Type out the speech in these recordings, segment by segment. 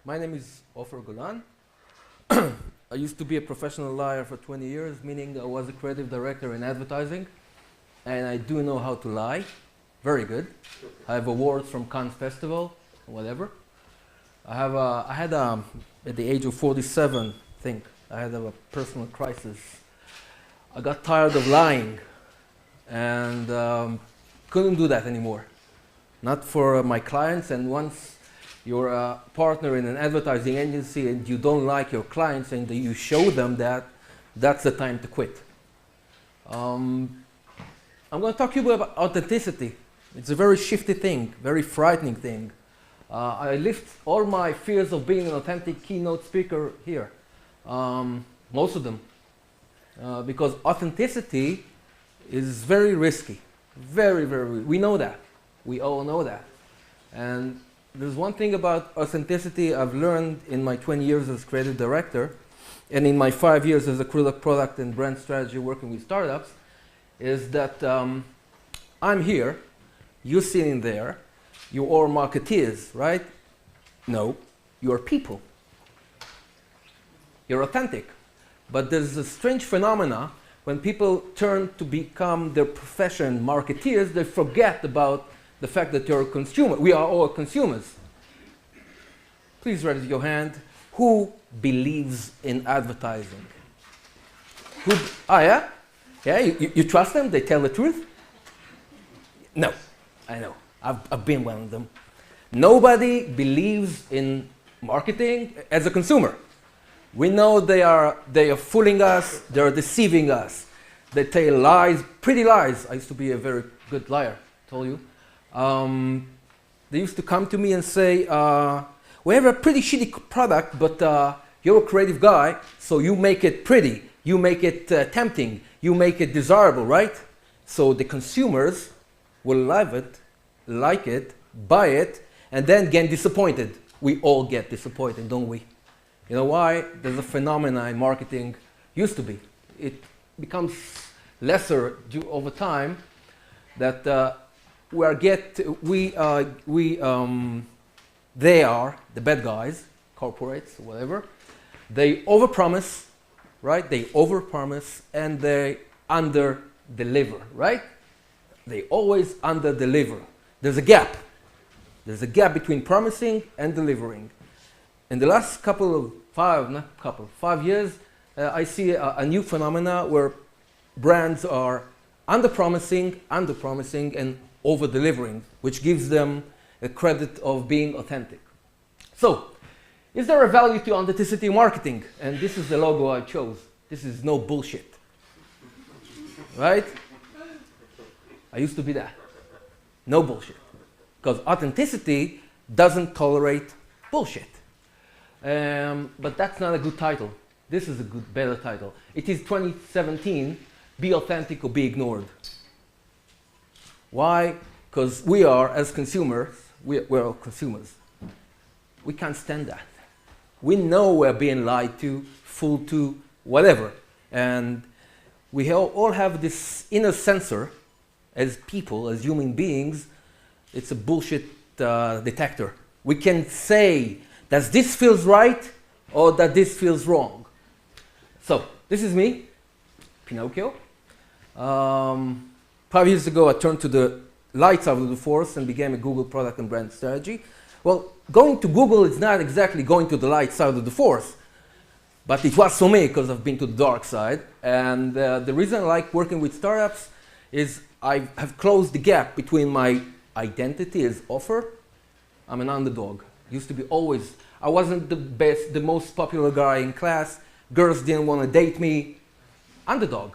My name is Ofer Golan. I used to be a professional liar for 20 years, meaning I was a creative director in advertising, and I do know how to lie. Very good. I have awards from Cannes Festival, whatever. I had at the age of 47, I had a personal crisis. I got tired of lying and couldn't do that anymore. Not for my clients, and once you're a partner in an advertising agency and you don't like your clients and you show them that, that's the time to quit. I'm going to talk to you about authenticity. It's a very shifty thing, very frightening thing. I lift all my fears of being an authentic keynote speaker here, most of them, because authenticity is very risky, very, we know that. We all know that. And there's one thing about authenticity I've learned in my 20 years as creative director and in my 5 years as a product and brand strategy working with startups, is that I'm here, you're sitting there, you're all marketeers, right? No, you're people. You're authentic. But there's a strange phenomena when people turn to become their profession marketeers, they forget about the fact that you're a consumer. We are all consumers. Please raise your hand. Who believes in advertising? Yeah? Yeah, you trust them? They tell the truth? No, I know. I've been one of them. Nobody believes in marketing as a consumer. We know they are fooling us, they are deceiving us. They tell lies, pretty lies. I used to be a very good liar, I told you. They used to come to me and say, we have a pretty shitty product, but you're a creative guy, so you make it pretty, you make it tempting, you make it desirable, right? So the consumers will love it, like it, buy it, and then get disappointed. We all get disappointed, don't we? You know why? There's a phenomenon in marketing, used to be. It becomes lesser over time that they are the bad guys, corporates, whatever. They overpromise, right? They overpromise and they under-deliver, right? They always under-deliver. There's a gap. There's a gap between promising and delivering. In the last 5 years, I see a new phenomena where brands are under-promising, and over-delivering, which gives them the credit of being authentic. So, is there a value to authenticity marketing? And this is the logo I chose. This is no bullshit. Right? I used to be that. No bullshit. Because authenticity doesn't tolerate bullshit. But that's not a good title. This is a better title. It is 2017, be authentic or be ignored. Why? Because we are, as consumers, we're all consumers. We can't stand that. We know we're being lied to, fooled to, whatever. And we all have this inner censor as people, as human beings. It's a bullshit detector. We can say, does this feels right or that this feels wrong? So, this is me, Pinocchio. 5 years ago, I turned to the light side of the force and became a Google product and brand strategy. Well, going to Google is not exactly going to the light side of the force, but it was for me because I've been to the dark side. And the reason I like working with startups is I have closed the gap between my identity as Ofer. I'm an underdog. Used to be always. I wasn't the best, the most popular guy in class. Girls didn't want to date me. Underdog.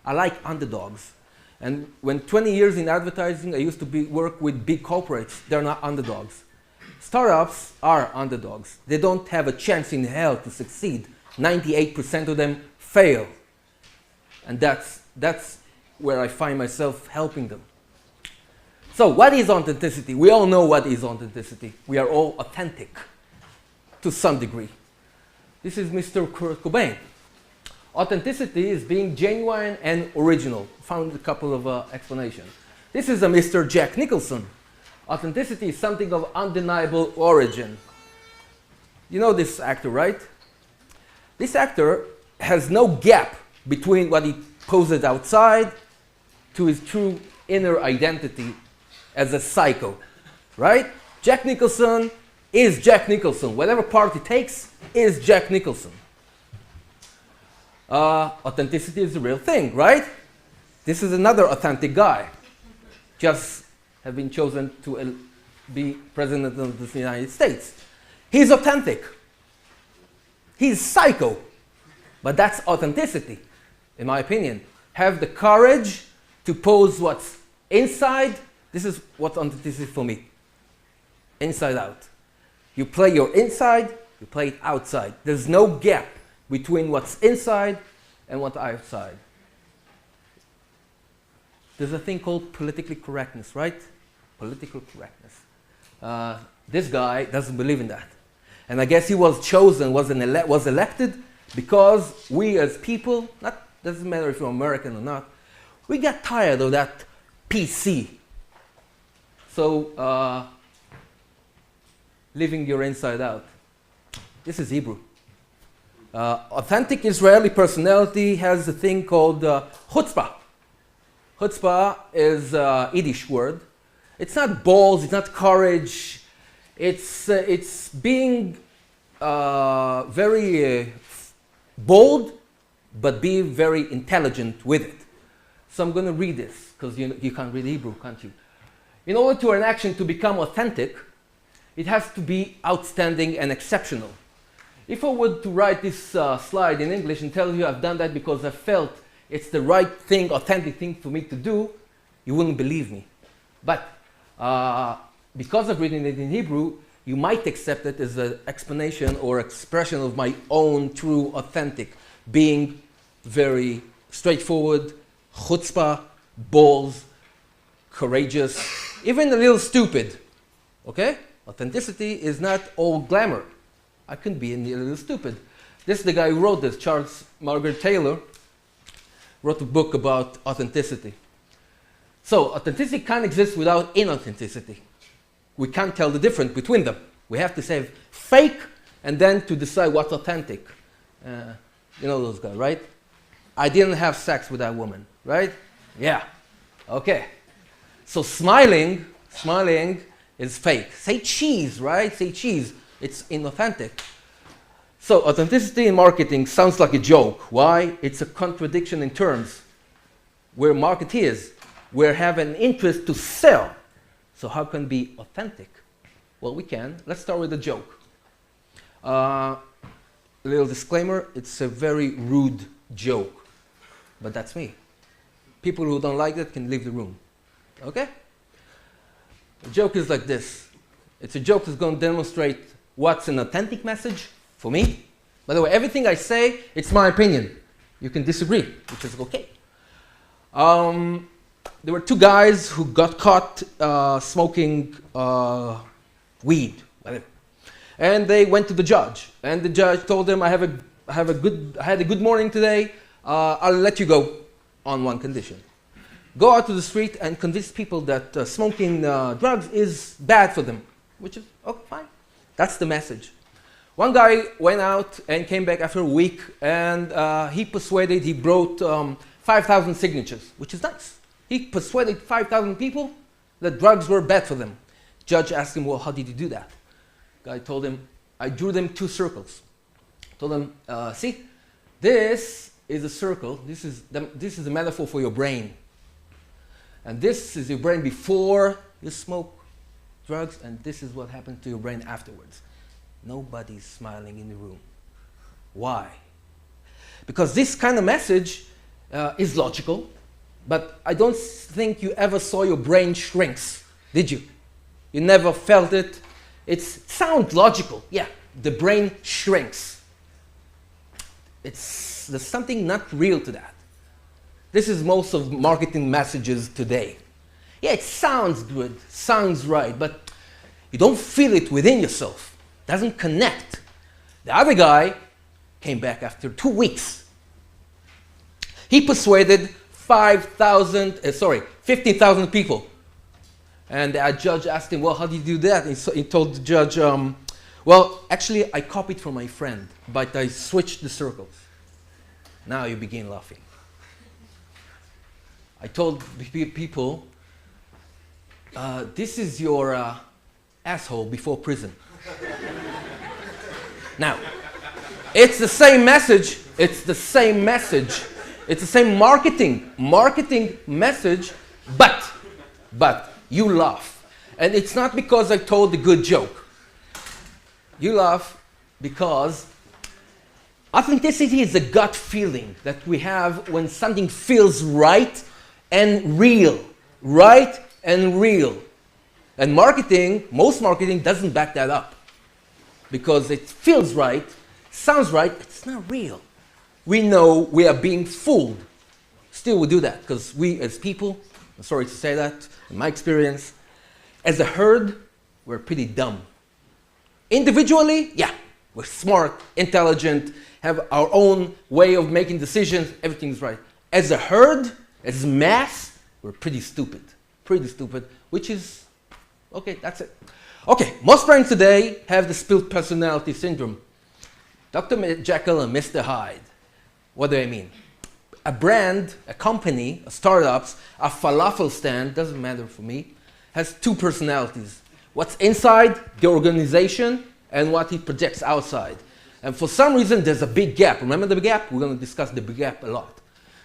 I like underdogs. And when 20 years in advertising, I used to work with big corporates. They're not underdogs. Startups are underdogs. They don't have a chance in hell to succeed. 98% of them fail. And that's where I find myself helping them. So what is authenticity? We all know what is authenticity. We are all authentic to some degree. This is Mr. Kurt Cobain. Authenticity is being genuine and original. Found a couple of explanations. This is a Mr. Jack Nicholson. Authenticity is something of undeniable origin. You know this actor, right? This actor has no gap between what he poses outside to his true inner identity as a psycho, right? Jack Nicholson is Jack Nicholson. Whatever part he takes is Jack Nicholson. Authenticity is the real thing, right? This is another authentic guy. Just have been chosen to be president of the United States. He's authentic. He's psycho. But that's authenticity, in my opinion. Have the courage to pose what's inside. This is what authenticity is for me. Inside out. You play your inside, you play it outside. There's no gap between what's inside and what's outside. There's a thing called politically correctness, right? Political correctness. This guy doesn't believe in that. And I guess he was chosen, was elected because we as people, doesn't matter if you're American or not, we got tired of that PC. So, living your inside out. This is Hebrew. Authentic Israeli personality has a thing called chutzpah. Chutzpah is a Yiddish word. It's not balls, it's not courage. It's being very bold, but be very intelligent with it. So I'm going to read this, because you can't read Hebrew, can't you? In order for an action to become authentic, it has to be outstanding and exceptional. If I were to write this slide in English and tell you I've done that because I felt it's the right thing, authentic thing for me to do, you wouldn't believe me. But because I've written it in Hebrew, you might accept it as an explanation or expression of my own true authentic, being very straightforward, chutzpah, balls, courageous, even a little stupid. Okay? Authenticity is not all glamour. I can be a little stupid. This is the guy who wrote this, Charles Margaret Taylor, wrote a book about authenticity. So authenticity can't exist without inauthenticity. We can't tell the difference between them. We have to say fake and then to decide what's authentic. You know those guys, right? I didn't have sex with that woman, right? Yeah. Okay. So smiling is fake. Say cheese, right? Say cheese. It's inauthentic. So authenticity in marketing sounds like a joke. Why? It's a contradiction in terms. We're marketeers. We have an interest to sell. So how can it be authentic? Well, we can. Let's start with a joke. A little disclaimer, it's a very rude joke. But that's me. People who don't like it can leave the room. Okay? The joke is like this. It's a joke that's going to demonstrate what's an authentic message for me. By the way, everything I say, it's my opinion. You can disagree, which is okay. There were two guys who got caught smoking weed, whatever. And they went to the judge. And the judge told them, I had a good morning today. I'll let you go on one condition. Go out to the street and convince people that smoking drugs is bad for them. Which is, okay, fine. That's the message. One guy went out and came back after a week, and he brought 5,000 signatures, which is nice. He persuaded 5,000 people that drugs were bad for them. Judge asked him, well, how did you do that? Guy told him, I drew them two circles. Told him, see, this is a circle. This is a metaphor for your brain. And this is your brain before you smoke drugs, and this is what happens to your brain afterwards. Nobody's smiling in the room. Why? Because this kind of message is logical, but I don't think you ever saw your brain shrinks, did you? You never felt it. It sounds logical. Yeah, the brain shrinks. There's something not real to that. This is most of marketing messages today. Yeah, it sounds good, sounds right, but you don't feel it within yourself. It doesn't connect. The other guy came back after 2 weeks. He persuaded 15,000 people. And the judge asked him, well, how did you do that? And so he told the judge, Well, actually, I copied from my friend, but I switched the circles. Now you begin laughing. I told people, this is your asshole before prison. Now, it's the same message. It's the same message. It's the same marketing message, but you laugh. And it's not because I told a good joke. You laugh because authenticity is a gut feeling that we have when something feels right and real. Right and real. And marketing, most marketing doesn't back that up. Because it feels right, sounds right, it's not real. We know we are being fooled. Still we do that because we as people, I'm sorry to say that, in my experience, as a herd, we're pretty dumb. Individually, yeah, we're smart, intelligent, have our own way of making decisions, everything's right. As a herd, as mass, we're pretty stupid, which is, okay, that's it. Okay, most brands today have the split personality syndrome. Dr. Jekyll and Mr. Hyde. What do I mean? A brand, a company, a startup, a falafel stand, doesn't matter for me, has two personalities. What's inside the organization and what it projects outside. And for some reason, there's a big gap. Remember the big gap? We're going to discuss the big gap a lot.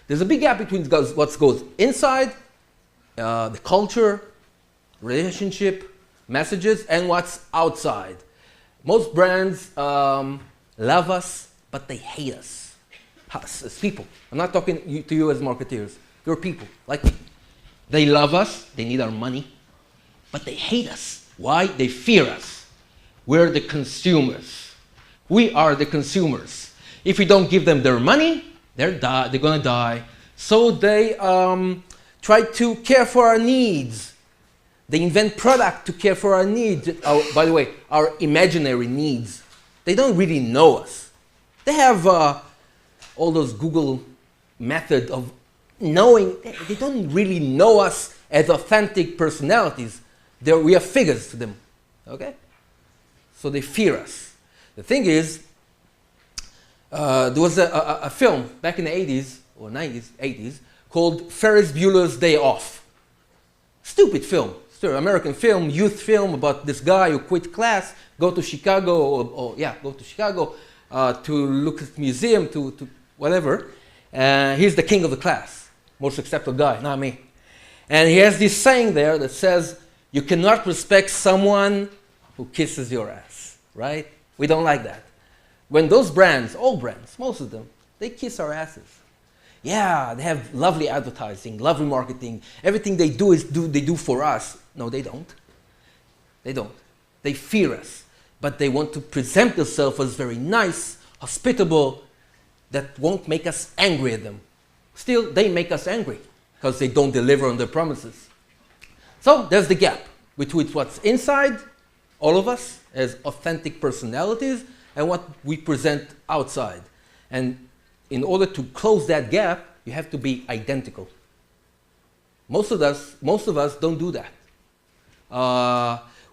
There's a big gap between what goes inside, the culture, relationship, messages, and what's outside. Most brands love us, but they hate us. Us as people. I'm not talking to you as marketeers. You're people, like me. They love us, they need our money, but they hate us. Why? They fear us. We're the consumers. We are the consumers. If we don't give them their money, they're going to die. So they try to care for our needs. They invent product to care for our needs. By the way, our imaginary needs. They don't really know us. They have all those Google method of knowing. They don't really know us as authentic personalities. We are figures to them. Okay? So they fear us. The thing is, there was a film back in the 80s, or 90s, 80s, called Ferris Bueller's Day Off. Stupid film. Still American film, youth film about this guy who quit class, go to Chicago, to look at museum, to whatever. He's the king of the class. Most acceptable guy, not me. And he has this saying there that says, you cannot respect someone who kisses your ass, right? We don't like that. When those brands, all brands, most of them, they kiss our asses. Yeah, they have lovely advertising, lovely marketing. Everything they do they do for us. No, they don't. They don't. They fear us. But they want to present themselves as very nice, hospitable, that won't make us angry at them. Still, they make us angry because they don't deliver on their promises. So there's the gap between what's inside, all of us, as authentic personalities, and what we present outside. And in order to close that gap, you have to be identical. Most of us don't do that.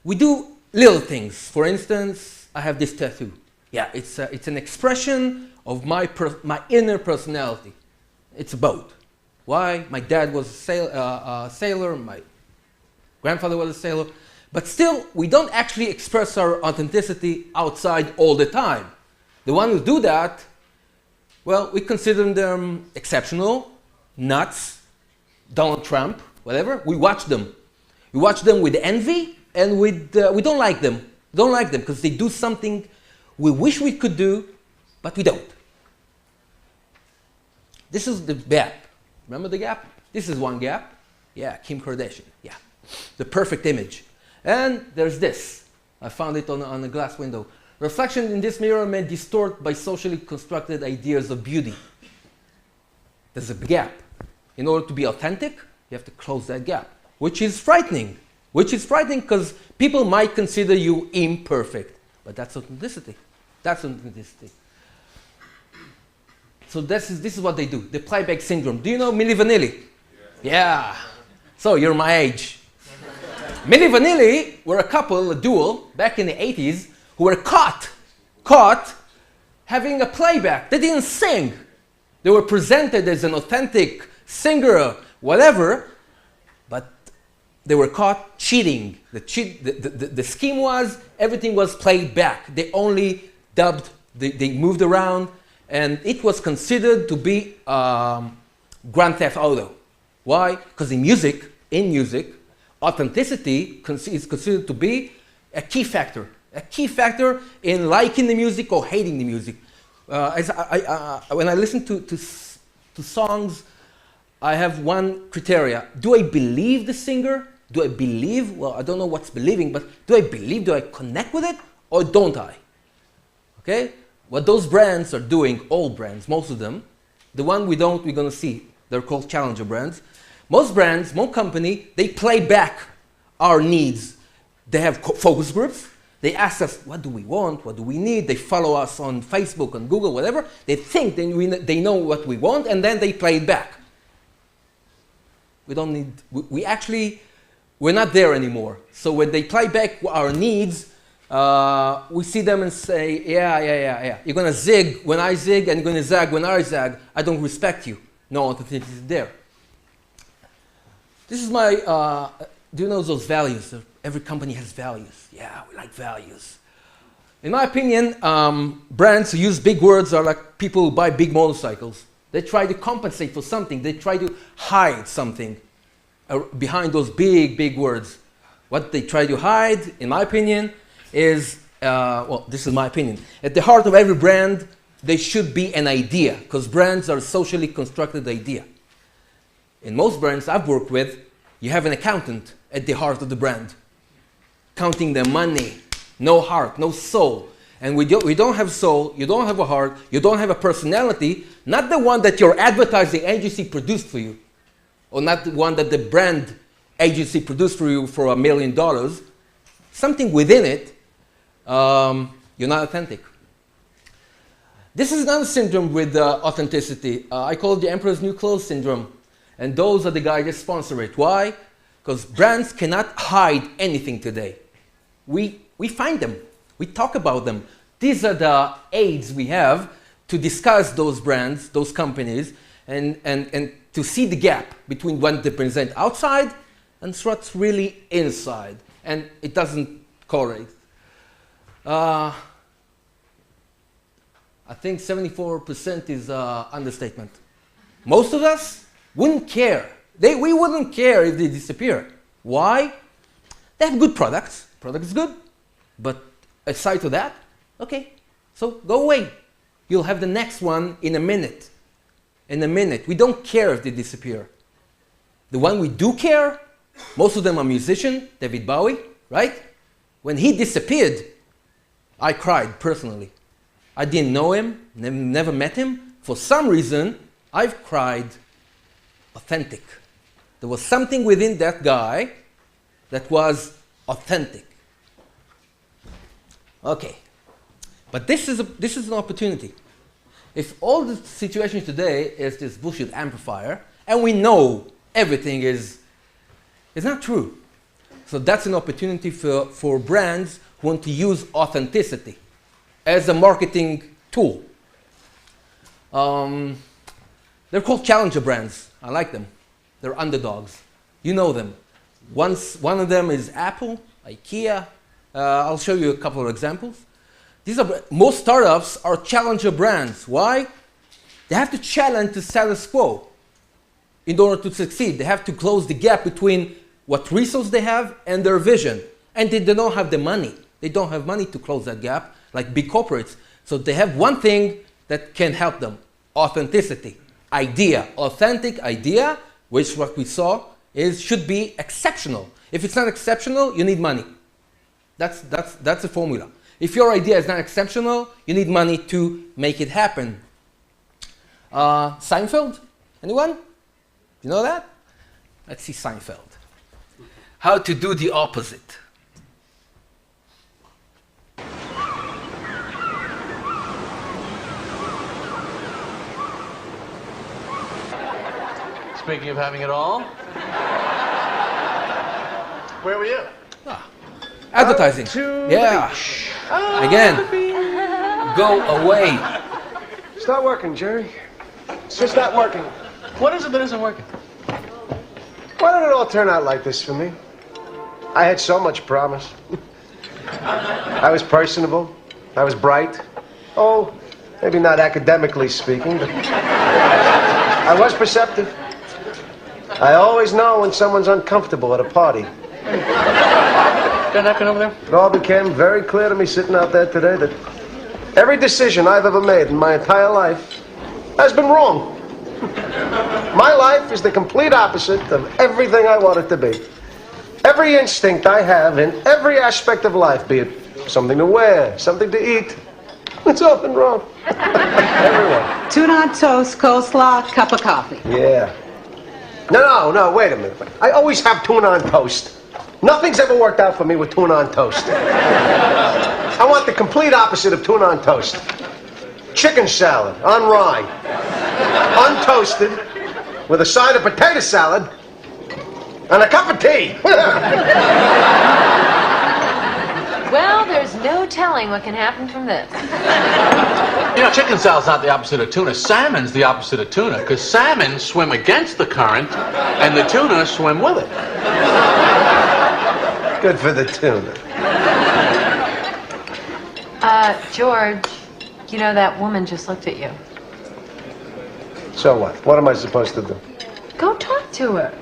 We do little things. For instance, I have this tattoo. Yeah, it's an expression of my inner personality. It's a boat. Why? My dad was a sailor. My grandfather was a sailor. But still, we don't actually express our authenticity outside all the time. The ones who do that, well, we consider them exceptional, nuts, Donald Trump, whatever. We watch them. We watch them with envy, and we don't like them. We don't like them because they do something we wish we could do, but we don't. This is the gap. Remember the gap? This is one gap. Yeah, Kim Kardashian. Yeah, the perfect image. And there's this. I found it on a glass window. Reflection in this mirror may distort by socially constructed ideas of beauty. There's a gap. In order to be authentic, you have to close that gap, which is frightening. Which is frightening because people might consider you imperfect. But that's authenticity. That's authenticity. So this is what they do. The playback syndrome. Do you know Milli Vanilli? Yeah. So you're my age. Milli Vanilli were a couple, a duo, back in the 80s, who were caught having a playback. They didn't sing. They were presented as an authentic singer, whatever, but they were caught cheating. The scheme was everything was played back. They only dubbed, they moved around, and it was considered to be Grand Theft Auto. Why? Because in music, authenticity is considered to be a key factor in liking the music or hating the music. When I listen to songs, I have one criteria. Do I believe the singer? Do I believe? Well, I don't know what's believing, but do I believe? Do I connect with it, or don't I? Okay? What those brands are doing, all brands, most of them, the one we don't, we're going to see. They're called challenger brands. Most brands, most company, they play back our needs. They have focus groups. They ask us, what do we want? What do we need? They follow us on Facebook, on Google, whatever. They think they know what we want, and then they play it back. We don't need, we're not there anymore. So when they play back our needs, we see them and say, yeah. You're going to zig when I zig, and you're going to zag when I zag. I don't respect you. No authenticity is there. This is my, do you know those values? Every company has values. Yeah, we like values. In my opinion, brands who use big words are like people who buy big motorcycles. They try to compensate for something. They try to hide something behind those big words. What they try to hide, in my opinion, is, well, this is my opinion. At the heart of every brand, there should be an idea, because brands are a socially constructed idea. In most brands I've worked with, you have an accountant at the heart of the brand, counting the money, no heart, no soul. And we don't have soul, you don't have a heart, you don't have a personality, not the one that your advertising agency produced for you, or not the one that the brand agency produced for you for $1 million. Something within it, you're not authentic. This is another syndrome with authenticity. I call it the Emperor's New Clothes syndrome. And those are the guys that sponsor it. Why? Because brands cannot hide anything today. We find them. We talk about them. These are the aids we have to discuss those brands, those companies, and to see the gap between what they present outside and what's really inside. And it doesn't correlate. I think 74% is understatement. Most of us wouldn't care. We wouldn't care if they disappear. Why? They have good products. Product is good. But aside to that, okay, so go away. You'll have the next one in a minute. In a minute. We don't care if they disappear. The one we do care, most of them are musicians, David Bowie, right? When he disappeared, I cried personally. I didn't know him, never met him. For some reason, I've cried authentic. There was something within that guy that was authentic. Okay, but this is an opportunity. If all the situation today is this bullshit amplifier, and we know everything is not true. So that's an opportunity for brands who want to use authenticity as a marketing tool. They're called challenger brands. I like them. They're underdogs. You know them. One of them is Apple, IKEA. I'll show you a couple of examples. Most startups are challenger brands. Why? They have to challenge the status quo in order to succeed. They have to close the gap between what resources they have and their vision. And they don't have the money. They don't have money to close that gap like big corporates. So they have one thing that can help them: authenticity, idea, authentic idea, which what we saw should be exceptional. If it's not exceptional, you need money. That's the formula. If your idea is not exceptional, you need money to make it happen. Seinfeld? Anyone? You know that? Let's see Seinfeld. How to do the opposite. Speaking of having it all, where were you? Advertising. To Yeah. the beach. Again, go away. It's not working, Jerry. It's just not working. What is it that isn't working? Why did it all turn out like this for me? I had so much promise. I was personable. I was bright. Oh, maybe not academically speaking, but I was perceptive. I always know when someone's uncomfortable at a party. Got napkin over there? It all became very clear to me sitting out there today that every decision I've ever made in my entire life has been wrong. My life is the complete opposite of everything I want it to be. Every instinct I have in every aspect of life, be it something to wear, something to eat, it's all been wrong. Everyone. Tuna on toast, coleslaw, cup of coffee. Yeah. No, wait a minute. I always have tuna on toast. Nothing's ever worked out for me with tuna on toast. I want the complete opposite of tuna on toast. Chicken salad on rye, untoasted, with a side of potato salad, and a cup of tea. Well, there's no telling what can happen from this. You know, chicken salad's not the opposite of tuna. Salmon's the opposite of tuna, because salmon swim against the current, and the tuna swim with it. Good for the tuna. George, you know that woman just looked at you. So what? What am I supposed to do? Go talk to her.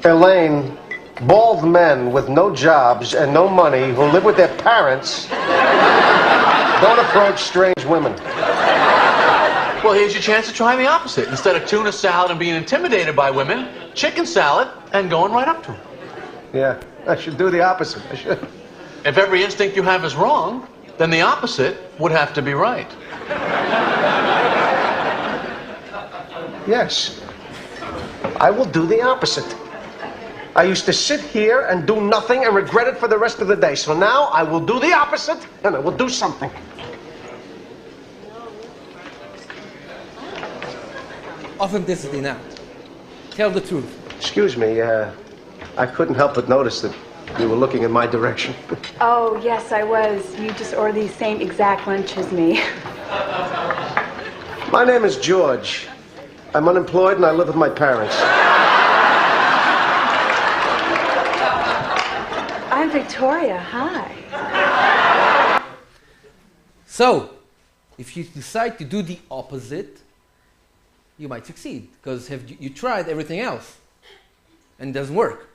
Elaine, bald men with no jobs and no money who live with their parents don't approach strange women. Well, here's your chance to try the opposite. Instead of tuna salad and being intimidated by women, chicken salad and going right up to them. Yeah, I should do the opposite. I should. If every instinct you have is wrong, then the opposite would have to be right. Yes. I will do the opposite. I used to sit here and do nothing and regret it for the rest of the day. So now I will do the opposite and I will do something. Authenticity now. Tell the truth. Excuse me, I couldn't help but notice that you were looking in my direction. Oh, yes, I was. You just ordered the same exact lunch as me. My name is George. I'm unemployed and I live with my parents. I'm Victoria. Hi. So, if you decide to do the opposite, you might succeed, because you tried everything else and it doesn't work.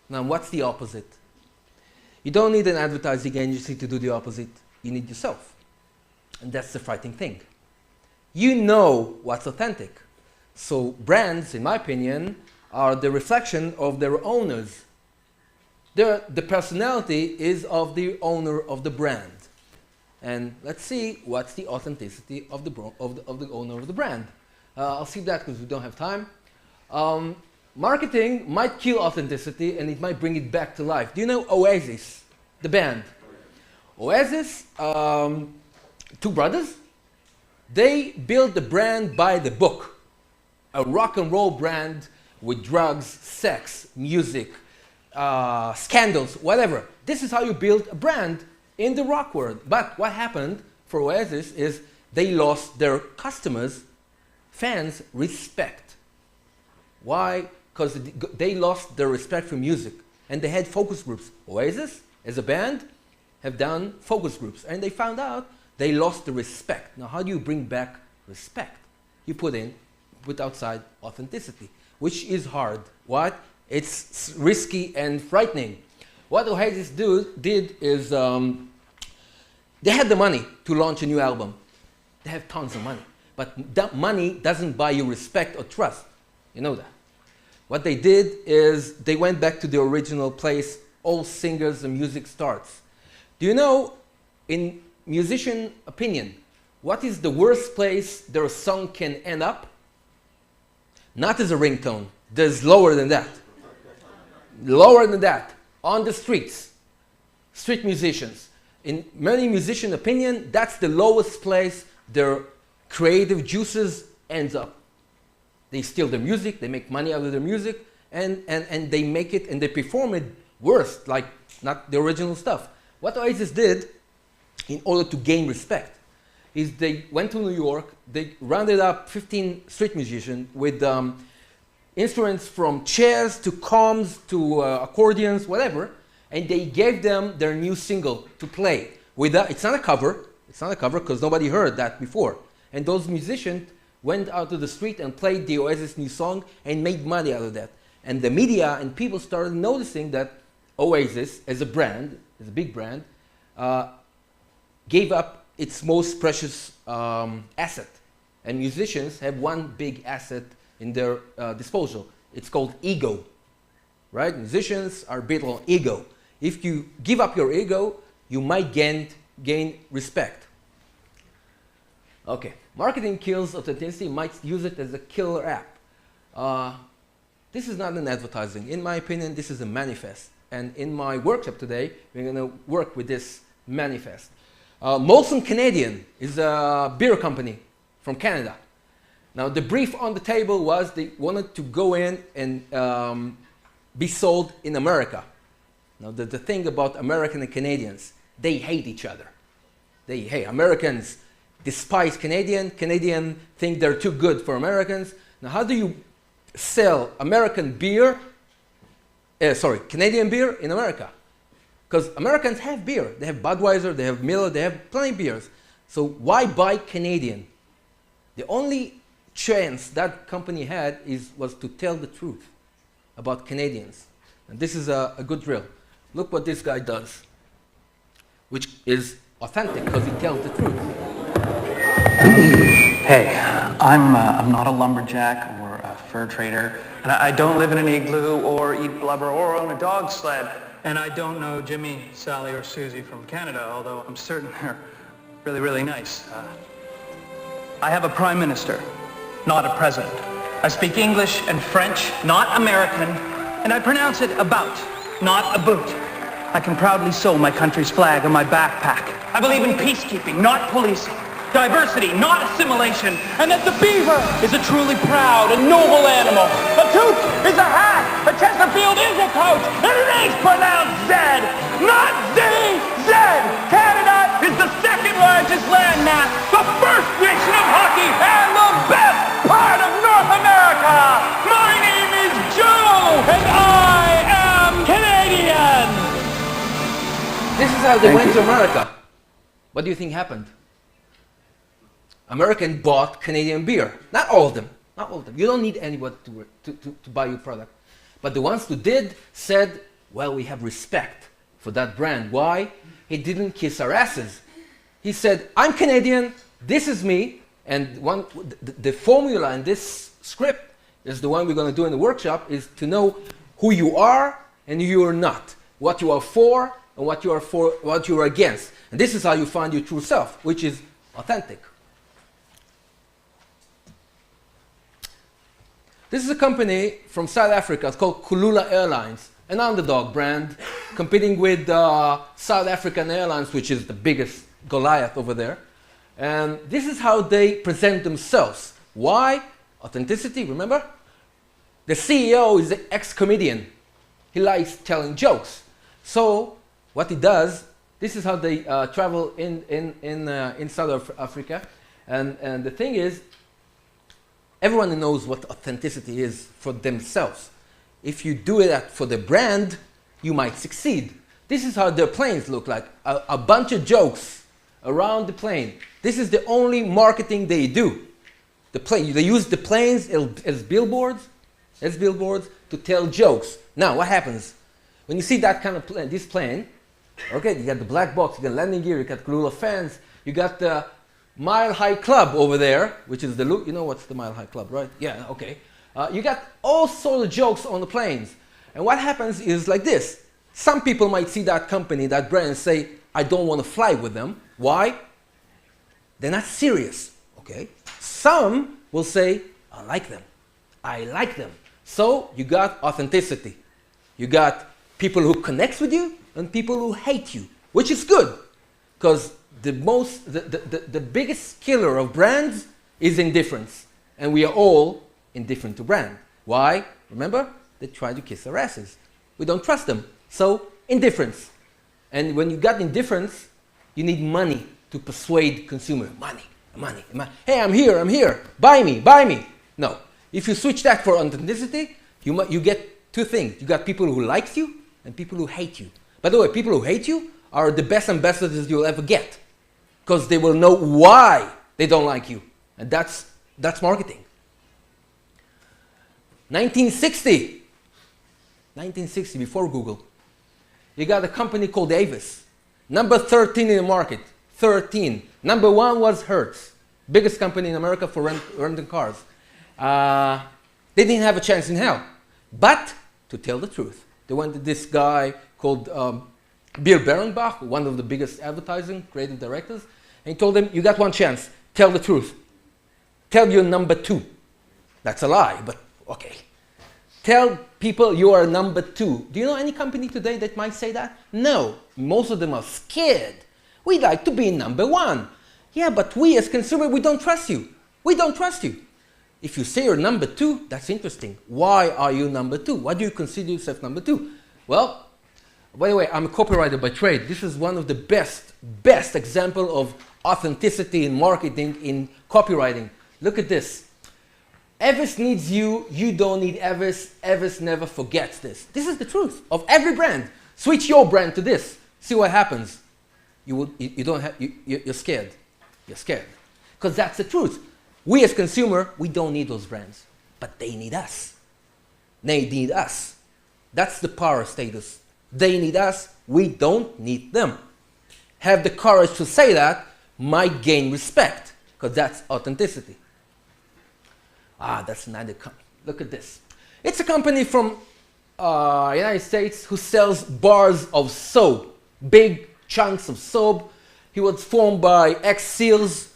Now, what's the opposite? You don't need an advertising agency to do the opposite. You need yourself. And that's the frightening thing. You know what's authentic. So brands, in my opinion, are the reflection of their owners. The personality is of the owner of the brand. And let's see what's the authenticity of the owner of the brand. I'll see that because we don't have time. Marketing might kill authenticity and it might bring it back to life. Do you know Oasis, the band? Oasis, two brothers, they built the brand by the book. A rock and roll brand with drugs, sex, music, scandals, whatever. This is how you build a brand in the rock world. But what happened for Oasis is they lost their customers, fans, respect. Why? Because they lost their respect for music. And they had focus groups. Oasis, as a band, have done focus groups. And they found out they lost the respect. Now, how do you bring back respect? You put outside authenticity, which is hard. What? It's risky and frightening. What Oasis did is they had the money to launch a new album. They have tons of money. But that money doesn't buy you respect or trust. You know that. What they did is they went back to the original place all singers and music starts. Do you know, in musician opinion, what is the worst place their song can end up? Not as a ringtone. There's lower than that. Lower than that. On the streets. Street musicians. In many musician opinion, that's the lowest place their creative juices ends up. They steal their music, they make money out of their music, and they make it and they perform it worse, like not the original stuff. What Oasis did in order to gain respect is they went to New York, they rounded up 15 street musicians with instruments from chairs to combs to accordions, whatever, and they gave them their new single to play. It's not a cover because nobody heard that before. And those musicians went out to the street and played the Oasis new song and made money out of that. And the media and people started noticing that Oasis, as a brand, as a big brand, gave up its most precious asset. And musicians have one big asset in their disposal. It's called ego, right? Musicians are built on ego. If you give up your ego, you might gain respect. Okay, marketing kills authenticity. Might use it as a killer app. This is not an advertising. In my opinion, this is a manifest. And in my workshop today, we're going to work with this manifest. Molson Canadian is a beer company from Canada. Now, the brief on the table was they wanted to go in and be sold in America. Now, the thing about American and Canadians, they hate each other. Americans despise Canadian. Canadian think they're too good for Americans. Now, how do you sell American beer, Canadian beer in America? Because Americans have beer. They have Budweiser, they have Miller, they have plenty of beers. So why buy Canadian? The only chance that company had was to tell the truth about Canadians. And this is a good drill. Look what this guy does, which is authentic because he tells the truth. Hey, I'm not a lumberjack or a fur trader, and I don't live in an igloo or eat blubber or own a dog sled. And I don't know Jimmy, Sally, or Susie from Canada, although I'm certain they're really, really nice. I have a prime minister, not a president. I speak English and French, not American, and I pronounce it about, not a boot. I can proudly sew my country's flag on my backpack. I believe in peacekeeping, not policing. Diversity, not assimilation, and that the beaver is a truly proud and noble animal. A toque is a hat, a Chesterfield is a coach, and it is pronounced Z, not Z. Canada is the second largest landmass, the first nation of hockey, and the best part of North America. My name is Joe, and I am Canadian. This is how they went to America. What do you think happened? American bought Canadian beer. Not all of them. You don't need anybody to buy your product. But the ones who did said, well, we have respect for that brand. Why? He didn't kiss our asses. He said, I'm Canadian, this is me, and the formula in this script is the one we're going to do in the workshop, is to know who you are and who you are not, what you are for and what you are against. And this is how you find your true self, which is authentic. This is a company from South Africa. It's called Kulula Airlines, an underdog brand competing with South African Airlines, which is the biggest Goliath over there. And this is how they present themselves. Why? Authenticity, remember? The CEO is an ex-comedian. He likes telling jokes. So what he does, this is how they travel in South Africa. And the thing is, everyone knows what authenticity is for themselves. If you do it for the brand, you might succeed. This is how their planes look like. A bunch of jokes around the plane. This is the only marketing they do. They use the planes as billboards to tell jokes. Now, what happens? When you see that kind of plane, this plane, okay, you got the black box, you got landing gear, you got Kulula fans, you got the Mile High Club over there, which is the look. You know what's the Mile High Club, right? Yeah, okay. You got all sorts of jokes on the planes. And what happens is like this. Some people might see that company, that brand, and say, I don't want to fly with them. Why? They're not serious, okay? Some will say, I like them. I like them. So you got authenticity. You got people who connect with you and people who hate you, which is good. Because the biggest killer of brands is indifference. And we are all indifferent to brand. Why? Remember? They try to kiss our asses. We don't trust them. So, indifference. And when you got indifference, you need money to persuade consumer. Money. Hey, I'm here. Buy me. No. If you switch that for authenticity, you get two things. You got people who like you and people who hate you. By the way, people who hate you are the best ambassadors you'll ever get, because they will know why they don't like you. And that's marketing. 1960, before Google, you got a company called Avis, number 13 in the market, 13. Number 1 was Hertz, biggest company in America for renting cars. They didn't have a chance in hell. But, to tell the truth, they went to this guy called Bill Berenbach, one of the biggest advertising creative directors, and he told them, you got one chance, tell the truth. Tell you're number 2. That's a lie, but okay. Tell people you are number 2. Do you know any company today that might say that? No. Most of them are scared. We like to be number 1. Yeah, but we as consumers, we don't trust you. We don't trust you. If you say you're number 2, that's interesting. Why are you number 2? Why do you consider yourself number 2? Well, by the way, I'm a copywriter by trade. This is one of the best example of authenticity in marketing, in copywriting. Look at this. Avis needs you, you don't need Avis. Avis never forgets this. This is the truth of every brand. Switch your brand to this. See what happens. You're scared. You're scared. Because that's the truth. We as consumer, we don't need those brands. But they need us. They need us. That's the power status. They need us. We don't need them. Have the courage to say that might gain respect. Because that's authenticity. That's another company. Look at this. It's a company from United States who sells bars of soap, big chunks of soap. He was formed by ex-SEALs,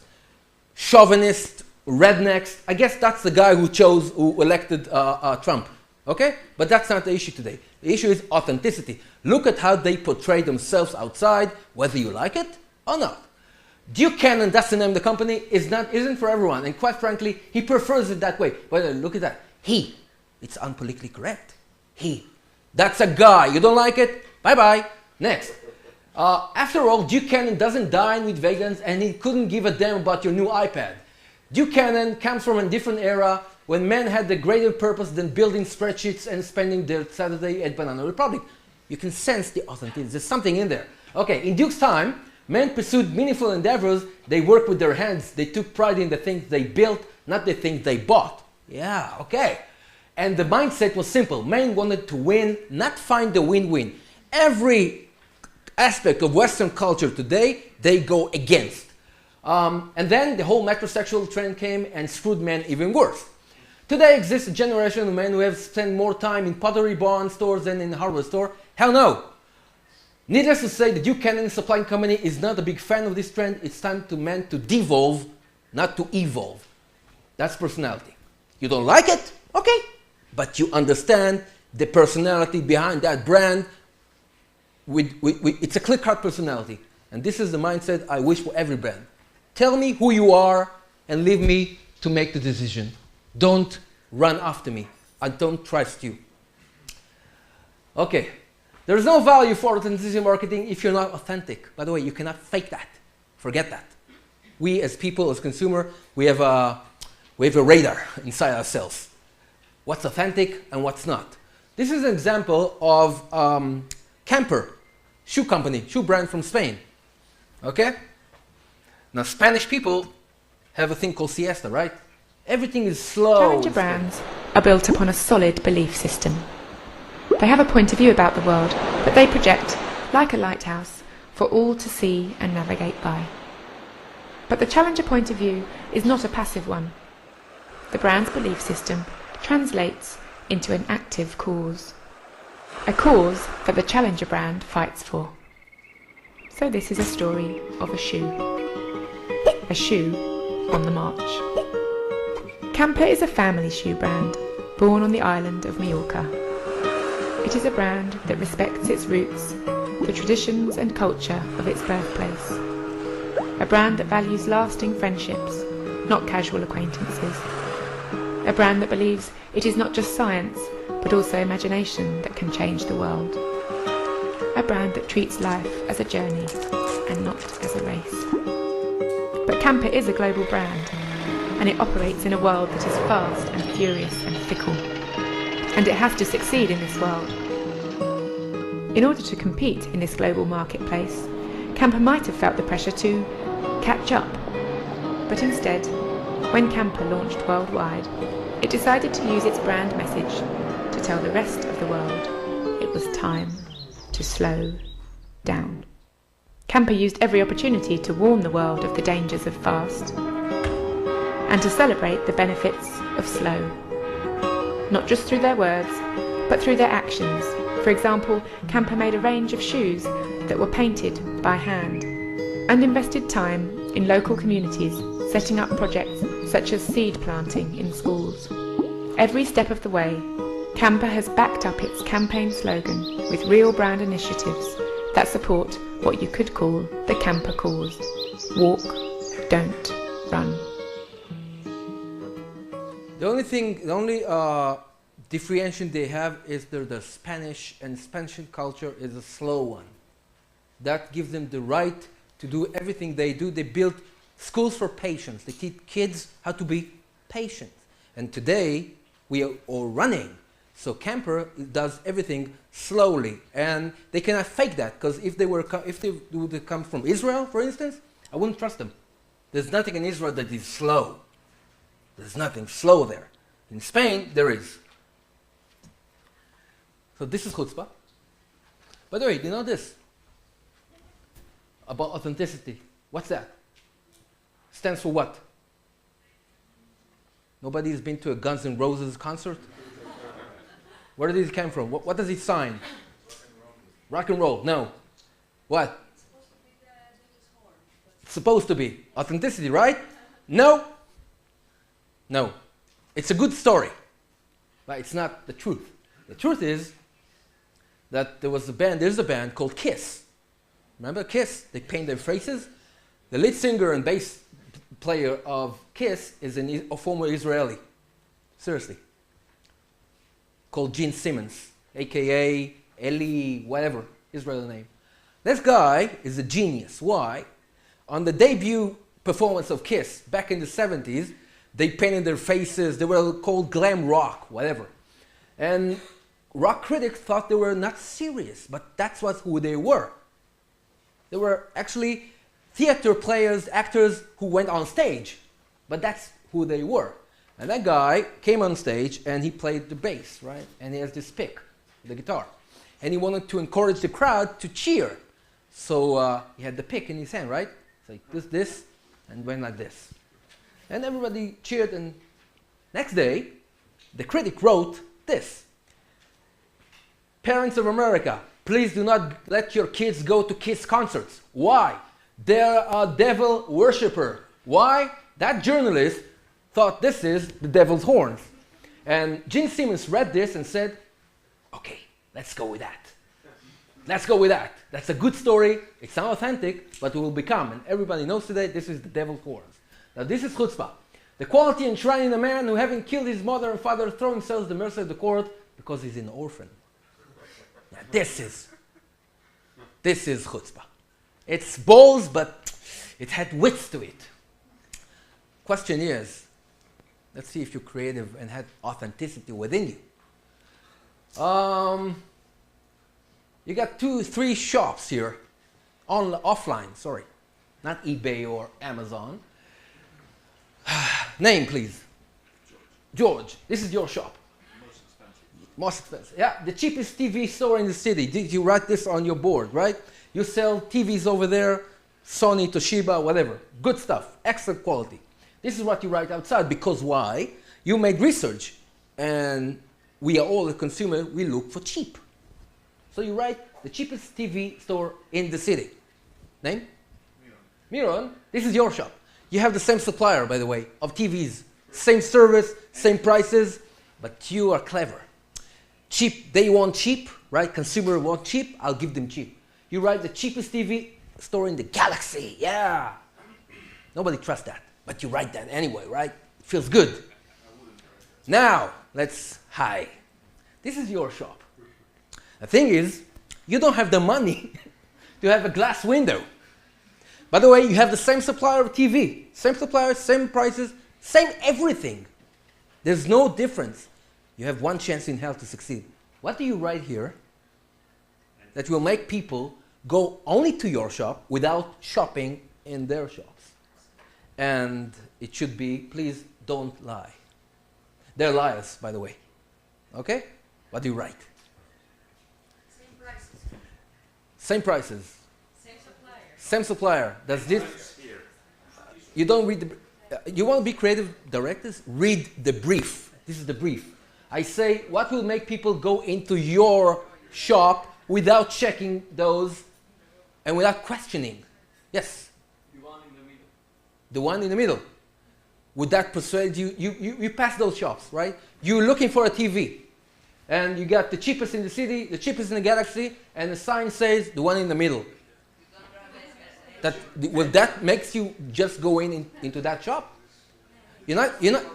chauvinists, rednecks. I guess that's the guy who elected Trump. Okay? But that's not the issue today. The issue is authenticity. Look at how they portray themselves outside, whether you like it or not. Duke Cannon, that's the name of the company, isn't for everyone. And quite frankly, he prefers it that way. But look at that. It's unpolitically correct. That's a guy. You don't like it? Bye-bye. Next. After all, Duke Cannon doesn't dine with vegans, and he couldn't give a damn about your new iPad. Duke Cannon comes from a different era when men had a greater purpose than building spreadsheets and spending their Saturday at Banana Republic. You can sense the authenticity. There's something in there. Okay, in Duke's time, men pursued meaningful endeavors. They worked with their hands. They took pride in the things they built, not the things they bought. Yeah, okay. And the mindset was simple. Men wanted to win, not find the win-win. Every aspect of Western culture today, they go against. And then the whole metrosexual trend came and screwed men even worse. Today exists a generation of men who have spent more time in Pottery Barn stores than in a hardware store. Hell no. Needless to say, the Duke Cannon Supply Company is not a big fan of this trend. It's time to men to devolve, not to evolve. That's personality. You don't like it? Okay. But you understand the personality behind that brand. It's a clear-cut personality. And this is the mindset I wish for every brand. Tell me who you are and leave me to make the decision. Don't run after me. I don't trust you. Okay. There is no value for authenticity marketing if you're not authentic. By the way, you cannot fake that. Forget that. We as people, as consumer, we have a radar inside ourselves. What's authentic and what's not. This is an example of Camper, shoe company, shoe brand from Spain. Okay? Now, Spanish people have a thing called siesta, right? Everything is slow. Challenger brands are built upon a solid belief system. They have a point of view about the world that they project, like a lighthouse, for all to see and navigate by. But the Challenger point of view is not a passive one. The brand's belief system translates into an active cause. A cause that the Challenger brand fights for. So this is a story of a shoe. A shoe on the march. Camper is a family shoe brand born on the island of Mallorca. It is a brand that respects its roots, the traditions and culture of its birthplace. A brand that values lasting friendships, not casual acquaintances. A brand that believes it is not just science, but also imagination that can change the world. a brand that treats life as a journey and not as a race. But Camper is a global brand, and it operates in a world that is fast and furious and fickle. And it has to succeed in this world. In order to compete in this global marketplace, Camper might have felt the pressure to catch up. But instead, when Camper launched worldwide, it decided to use its brand message to tell the rest of the world it was time to slow down. Camper used every opportunity to warn the world of the dangers of fast and to celebrate the benefits of slow, not just through their words, but through their actions. For example, Camper made a range of shoes that were painted by hand and invested time in local communities, setting up projects such as seed planting in schools. Every step of the way, Camper has backed up its campaign slogan with real brand initiatives that support what you could call the Camper cause. Walk, don't run. The only differentiation they have is the Spanish, and Spanish culture is a slow one. That gives them the right to do everything they do. They build schools for patience. They teach kids how to be patient. And today, we are all running. So Camper does everything slowly. And they cannot fake that, because if they would come from Israel, for instance, I wouldn't trust them. There's nothing in Israel that is slow. There's nothing slow there. In Spain, there is. So this is chutzpah. By the way, do you know this? About authenticity. What's that? Stands for what? Nobody's been to a Guns N' Roses concert? Where did it come from? What does it sign? Rock and roll. No. What? It's supposed to be. Authenticity, right? No. No. It's a good story. But it's not the truth. The truth is that there's a band called Kiss. Remember Kiss? They paint their faces. The lead singer and bass player of Kiss is a former Israeli. Seriously. Called Gene Simmons, a.k.a. Eli, whatever, Israeli name. This guy is a genius. Why? On the debut performance of Kiss back in the 70s, they painted their faces. They were called glam rock, whatever. And rock critics thought they were not serious, but that's who they were. They were actually theater players, actors who went on stage, but that's who they were. And that guy came on stage and he played the bass, right? And he has this pick, the guitar. And he wanted to encourage the crowd to cheer. So he had the pick in his hand, right? So he did this, and went like this. And everybody cheered, and next day, the critic wrote this. Parents of America, please do not let your kids go to Kiss concerts. Why? They're a devil worshiper. Why? That journalist thought this is the devil's horns. And Gene Simmons read this and said, okay, let's go with that. Let's go with that. That's a good story. It's not authentic, but it will become. And everybody knows today this is the devil's horns. Now this is chutzpah. The quality enshrined in a man who, having killed his mother and father, throw himself at the mercy of the court because he's an orphan. Now this is chutzpah. It's balls, but it had wits to it. Question is, let's see if you're creative and had authenticity within you. You got 2-3 shops here, offline, sorry, not eBay or Amazon. Name, please. George. This is your shop. Most expensive. Yeah, the cheapest TV store in the city. Did you write this on your board, right? You sell TVs over there, Sony, Toshiba, whatever. Good stuff, excellent quality. This is what you write outside, because why? You made research, and we are all a consumer, we look for cheap. So you write the cheapest TV store in the city. Name? Miron. This is your shop. You have the same supplier, by the way, of TVs. Same service, same prices, but you are clever. Cheap, they want cheap, right? Consumer want cheap, I'll give them cheap. You write the cheapest TV store in the galaxy, yeah. Nobody trusts that, but you write that anyway, right? It feels good. Now, let's hi. This is your shop. The thing is, You don't have the money to have a glass window. By the way, you have the same supplier of TV, same supplier, same prices, same everything. There's no difference. You have one chance in hell to succeed. What do you write here that will make people go only to your shop without shopping in their shops? And it should be, please don't lie. They're liars, by the way. Okay? What do you write? Same prices. Same prices. Same supplier. Same supplier. Does this? You don't read the. You want to be creative directors? Read the brief. This is the brief. I say, what will make people go into your shop without checking those and without questioning? Yes. The one in the middle. The one in the middle. Would that persuade you? You pass those shops, right? You're looking for a TV. And you got the cheapest in the city, the cheapest in the galaxy, and the sign says the one in the middle. That makes you just go into that shop? You're not.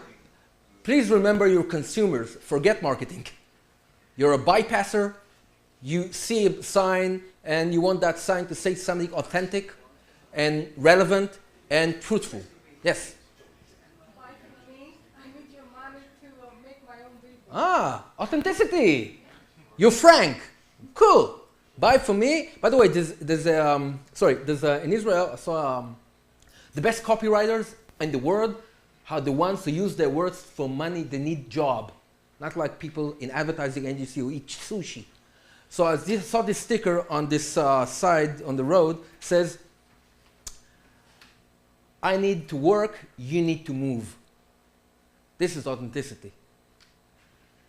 Please remember your consumers. Forget marketing. You're a bypasser. You see a sign, and you want that sign to say something authentic and relevant and truthful. Yes? Ah, authenticity. You're frank. Cool. Buy for me. By the way, in Israel, I saw the best copywriters in the world are the ones who use their words for money they need job. Not like people in advertising agency who eat sushi. So I saw this sticker on this side on the road says, I need to work, you need to move. This is authenticity.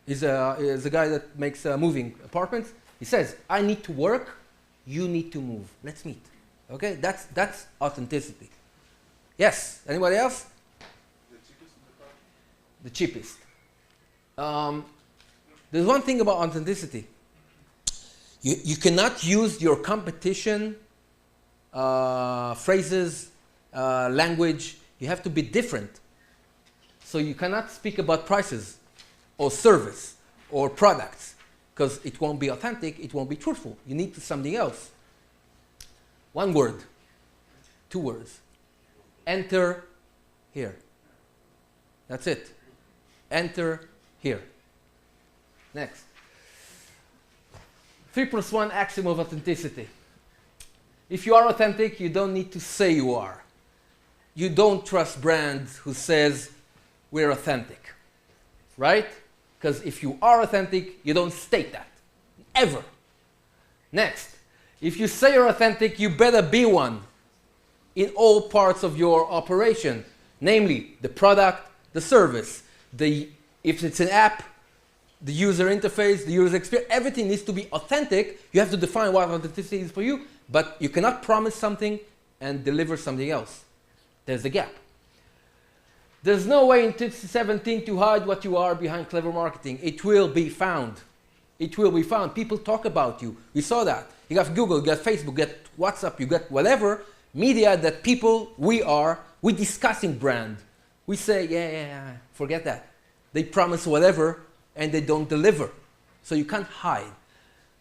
He's a guy that makes moving apartments. He says, I need to work, you need to move. Let's meet. Okay, that's authenticity. Yes, anybody else? The cheapest. There's one thing about authenticity. You cannot use your competition phrases, language. You have to be different. So you cannot speak about prices or service or products because it won't be authentic, it won't be truthful. You need something else. One word, 2 words. Enter here. That's it. Enter here. Next. 3+1 axiom of authenticity. If you are authentic, you don't need to say you are. You don't trust brands who says we're authentic, right? Because if you are authentic, you don't state that, ever. Next, if you say you're authentic, you better be one in all parts of your operation, namely the product, the service, if it's an app, the user interface, the user experience, everything needs to be authentic. You have to define what authenticity is for you, but you cannot promise something and deliver something else. There's a gap. There's no way in 2017 to hide what you are behind clever marketing. It will be found. It will be found. People talk about you. We saw that. You got Google, you got Facebook, you got WhatsApp, you got whatever media that we discussing brand. We say, yeah, forget that. They promise whatever and they don't deliver. So you can't hide.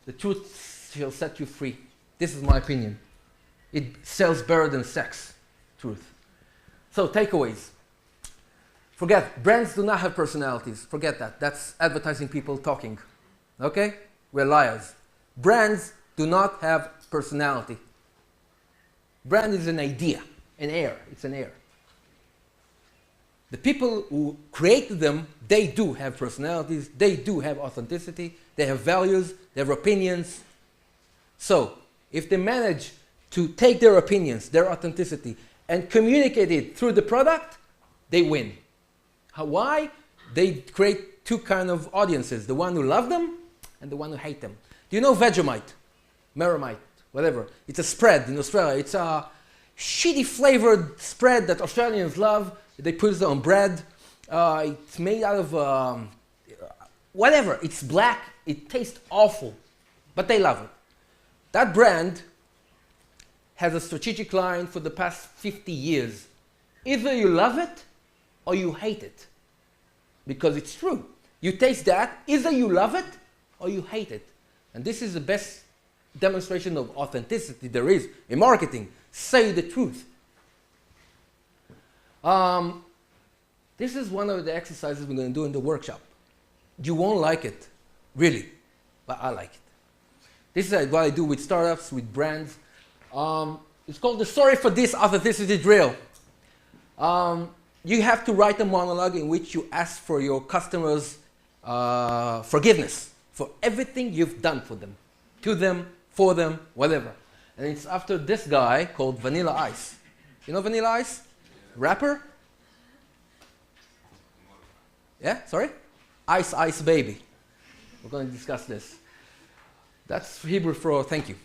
The truth shall set you free. This is my opinion. It sells better than sex. Truth. So takeaways. Forget, brands do not have personalities. Forget that. That's advertising people talking. Okay? We're liars. Brands do not have personality. Brand is an idea, an air. It's an air. The people who created them, they do have personalities. They do have authenticity. They have values. They have opinions. So, if they manage to take their opinions, their authenticity, and communicate it through the product, they win. Why? They create 2 kinds of audiences, the one who love them and the one who hate them. Do you know Vegemite, Meramite, whatever? It's a spread in Australia. It's a shitty flavored spread that Australians love. They put it on bread. It's made out of whatever. It's black. It tastes awful, but they love it. That brand has a strategic line for the past 50 years. Either you love it or you hate it. Because it's true. You taste that, either you love it or you hate it. And this is the best demonstration of authenticity there is in marketing. Say the truth. This is one of the exercises we're going to do in the workshop. You won't like it, really, but I like it. This is what I do with startups, with brands. It's called the Sorry for This Authenticity Drill. You have to write a monologue in which you ask for your customers' forgiveness for everything you've done for them, to them, for them, whatever. And it's after this guy called Vanilla Ice. You know Vanilla Ice? Rapper? Yeah, sorry? Ice Ice Baby. We're going to discuss this. That's Hebrew for thank you.